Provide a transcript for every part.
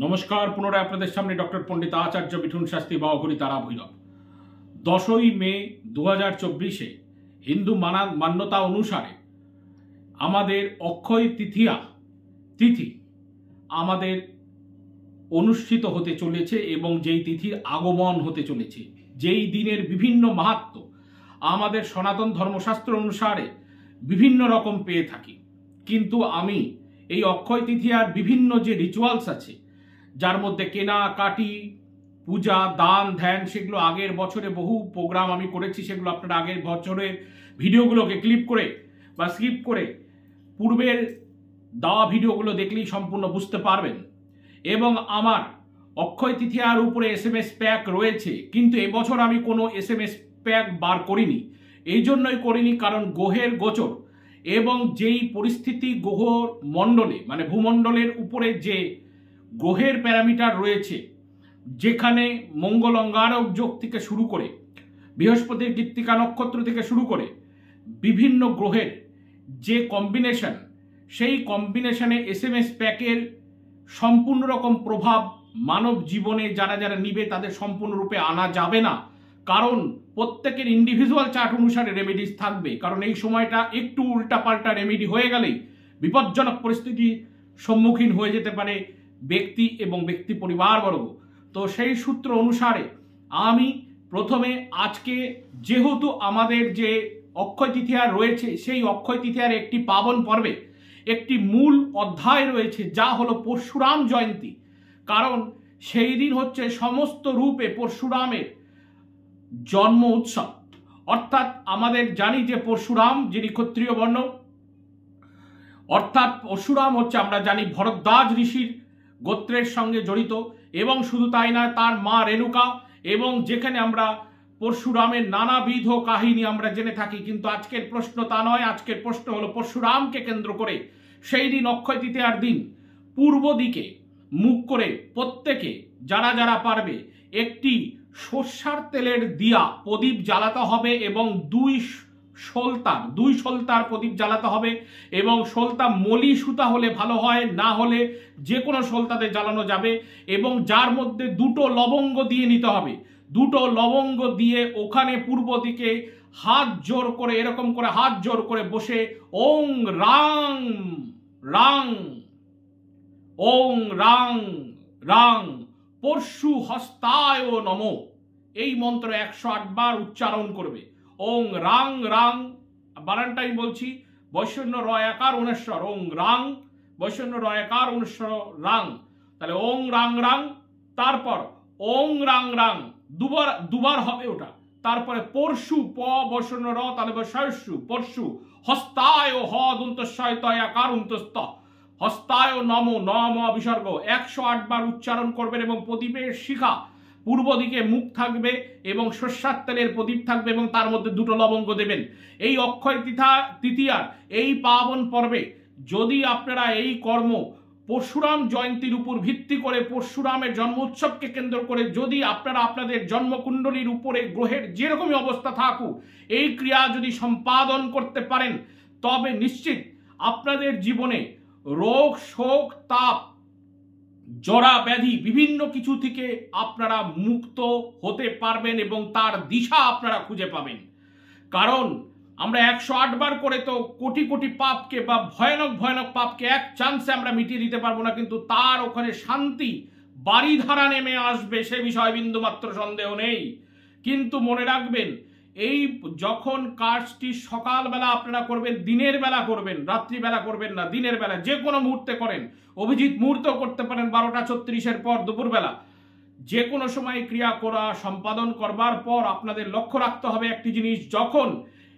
নমস্কার, পুনরায় আপনাদের সামনে ডক্টর পণ্ডিত আচার্য মিঠুন শাস্ত্রী বাহঘড়ি তারা ভৈরব। 10ই মে 2024 হিন্দু মান্যতা অনুসারে আমাদের অক্ষয় তৃতীয়া তিথি আমাদের অনুষ্ঠিত হতে চলেছে এবং যেই তিথির আগমন হতে চলেছে, যেই দিনের বিভিন্ন মাহাত্ম্য আমাদের সনাতন ধর্মশাস্ত্র অনুসারে বিভিন্ন রকম পেয়ে থাকি। কিন্তু আমি এই অক্ষয় তৃতীয়ার বিভিন্ন যে রিচুয়ালস আছে, যার মধ্যে কেনাকাটি, পূজা, দান, ধ্যান, সেগুলো আগের বছরে বহু প্রোগ্রাম আমি করেছি। সেগুলো আপনারা আগের বছরের ভিডিওগুলোকে ক্লিপ করে বা স্কিপ করে পূর্বের দেওয়া ভিডিওগুলো দেখলেই সম্পূর্ণ বুঝতে পারবেন। এবং আমার অক্ষয় তৃতীয়ার উপরে SMS প্যাক রয়েছে, কিন্তু এবছর আমি কোনো SMS প্যাক বার করিনি। এই জন্যই করিনি কারণ গ্রহের গোচর এবং যেই পরিস্থিতি গ্রহ মণ্ডলে মানে ভূমণ্ডলের উপরে যে গ্রহের প্যারামিটার রয়েছে, যেখানে মঙ্গল অঙ্গারক যোগ থেকে শুরু করে বৃহস্পতির কৃত্তিকা নক্ষত্র থেকে শুরু করে বিভিন্ন গ্রহের যে কম্বিনেশন, সেই কম্বিনেশনে SMS প্যাকের সম্পূর্ণ রকম প্রভাব মানব জীবনে যারা যারা নিবে তাদের সম্পূর্ণরূপে আনা যাবে না। কারণ প্রত্যেকের ইন্ডিভিজুয়াল চার্ট অনুসারে রেমেডিস থাকবে। কারণ এই সময়টা একটু উল্টাপাল্টা রেমেডি হয়ে গেলেই বিপজ্জনক পরিস্থিতির সম্মুখীন হয়ে যেতে পারে ব্যক্তি এবং ব্যক্তি পরিবারবর্গ। তো সেই সূত্র অনুসারে আমি প্রথমে আজকে, যেহেতু আমাদের যে অক্ষয় তৃতীয়া রয়েছে, সেই অক্ষয় তৃতীয়ার একটি পাবন পর্বে একটি মূল অধ্যায় রয়েছে, যা হলো পরশুরাম জয়ন্তী। কারণ সেই দিন হচ্ছে সমস্ত রূপে পরশুরামের জন্ম উৎসব। অর্থাৎ আমাদের জানি যে পরশুরাম যিনি ক্ষত্রিয় বর্ণ, অর্থাৎ পরশুরাম হচ্ছে আমরা জানি ভরদ্বাজ ঋষির গোত্রের সঙ্গে জড়িত। এবং শুধু তাই নয়, তার মা রেণুকা, এবং যেখানে আমরা পরশুরামের নানাবিধ কাহিনী আমরা জেনে থাকি। কিন্তু আজকের প্রশ্ন তা নয়, আজকের প্রশ্ন হলো পরশুরামকে কেন্দ্র করে সেই দিন অক্ষয় তৃতীয়ার দিন পূর্ব দিকে মুখ করে প্রত্যেকে যারা যারা পারবে একটি সর্ষার তেলের দিয়া প্রদীপ জ্বালাতে হবে এবং দুই সলতার প্রদীপ জ্বালাতে হবে। এবং সলতা মলি সুতা হলে ভালো হয়, না হলে যে কোনো সলতাতে জ্বালানো যাবে। এবং যার মধ্যে দুটো লবঙ্গ দিয়ে নিতে হবে। দুটো লবঙ্গ দিয়ে ওখানে পূর্ব দিকে হাত জোর করে, এরকম করে হাত জোর করে বসে ওং রাং রাং ওং রাং রাং পরশু হস্তায় নমো, এই মন্ত্র 108 বার উচ্চারণ করবে। ওং রাং রাং, বানানটাই বলছি, বৈষ্ণব রয়াকার অনুস্বর, ওং রাং বৈষ্ণব রয়াকার অনুস্বর রাং। তাহলে ওং রাং রাং, তারপর ওং রাং রাং দুবার হবে ওটা। তারপরে পরশু, প বৈষ্ণব র, তাহলে বৈশু পরশু, হস্তায় হ দন্তস্বয় তয়াকার উন্তস্ত, হস্তায় নম নম বিসর্গ 108 বার উচ্চারণ করবেন। এবং প্রদীপের শিখা পূর্ব দিকে মুখ থাকবে এবং সর্ষার তেলের প্রদীপ থাকবে এবং তার মধ্যে দুটো লবঙ্গ দেবেন। এই অক্ষয় তৃতীয়ার এই পাবন পর্বে যদি আপনারা এই কর্ম পরশুরাম জয়ন্তীর উপর ভিত্তি করে, পরশুরামের জন্ম উৎসবকে কেন্দ্র করে যদি আপনারা আপনাদের জন্মকুণ্ডলীর উপরে গ্রহের যেরকমই অবস্থা থাকুক এই ক্রিয়া যদি সম্পাদন করতে পারেন, তবে নিশ্চিত আপনাদের জীবনে রোগ, শোক, তাপ, জরা ব্যাধি বিভিন্ন কিছু থেকে আপনারা মুক্ত হতে পারবেন এবং তার দিশা আপনারা খুঁজে পাবেন। কারণ আমরা 108 বার করে তো কোটি কোটি পাপকে বা ভয়ানক ভয়ানক পাপকে এক চান্সে আমরা মিটিয়ে দিতে পারবো না, কিন্তু তার ওখানে শান্তি বাড়িধারা নেমে আসবে, সে বিষয়ে বিন্দুমাত্র সন্দেহ নেই। কিন্তু মনে রাখবেন, এই যখন কাজটি সকালবেলা আপনারা করবেন, দিনের বেলা করবেন, রাত্রিবেলা করবেন না, দিনের বেলা যে কোনো মুহূর্তে করেন। অভিজিৎ মুহূর্ত করতে পারেন 12টা 36-এর পর দুপুরবেলা। যে কোনো সময় ক্রিয়া করা সম্পাদন করবার পর আপনাদের লক্ষ্য রাখতে হবে একটি জিনিস, যখন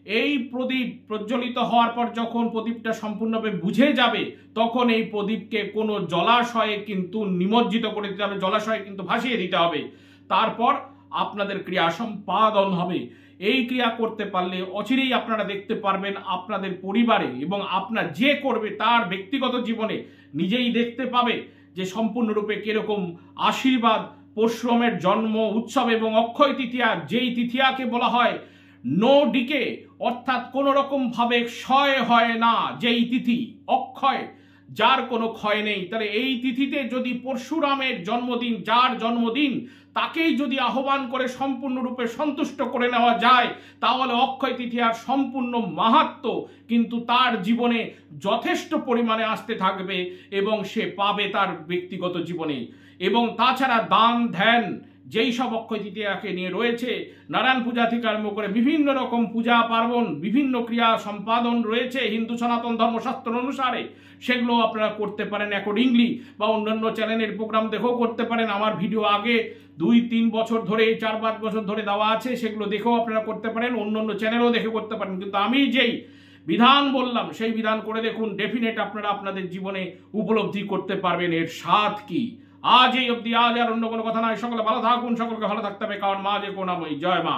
এই প্রদীপ প্রজ্বলিত হওয়ার পর যখন প্রদীপটা সম্পূর্ণভাবে বুঝে যাবে, তখন এই প্রদীপকে কোনো জলাশয়ে কিন্তু নিমজ্জিত করে দিতে হবে, জলাশয়ে কিন্তু ভাসিয়ে দিতে হবে। তারপর আপনাদের ক্রিয়া সম্পাদন হবে। এই ক্রিয়া করতে পারলে অচিরেই আপনারা দেখতে পারবেন আপনাদের পরিবারে এবং আপনার যে করবে তার ব্যক্তিগত জীবনে নিজেই দেখতে পাবে যে সম্পূর্ণরূপে কিরকম আশীর্বাদ পরশুরামের জন্ম উৎসব এবং অক্ষয় তৃতীয়া, যেই তৃতীয়াকে বলা হয় নো ডিকে, অর্থাৎ কোনো রকম ভাবে ক্ষয় হয় না যেই তিথি অক্ষয়, যার কোনো ক্ষয় নেই। তাহলে এই তিথিতে যদি পরশুরামের জন্মদিন, যার জন্মদিন, তাকেই যদি আহ্বান করে সম্পূর্ণরূপে সন্তুষ্ট করে নেওয়া যায়, তাহলে অক্ষয় তিথি আর সম্পূর্ণ মাহাত্ম্য কিন্তু তার জীবনে যথেষ্ট পরিমাণে আসতে থাকবে এবং সে পাবে তার ব্যক্তিগত জীবনে। এবং তাছাড়া দান ধ্যান যেই সব অক্ষয় তৃতীয়াকে নিয়ে রয়েছে, নারায়ণ পূজা থেকে আরম্ভ করে বিভিন্ন রকম পূজা পার্বণ, বিভিন্ন ক্রিয়া সম্পাদন রয়েছে হিন্দু সনাতন ধর্মশাস্ত্র অনুসারে, সেগুলো আপনারা করতে পারেন অ্যাকর্ডিংলি, বা অন্যান্য চ্যানেলের প্রোগ্রাম দেখেও করতে পারেন। আমার ভিডিও আগে 2-3 বছর ধরে, 4-5 বছর ধরে দেওয়া আছে, সেগুলো দেখেও আপনারা করতে পারেন, অন্যান্য চ্যানেলও দেখে করতে পারেন। কিন্তু আমি যেই বিধান বললাম সেই বিধান করে দেখুন, ডেফিনেট আপনারা আপনাদের জীবনে উপলব্ধি করতে পারবেন এর স্বাদ কি। আজ এই অবধি, আজ আর অন্য কোনো কথা নয়। সকলে ভালো থাকুন, সকলকে ভালো থাকতে হবে, কারণ মা যে করুণাময়ী। জয় মা।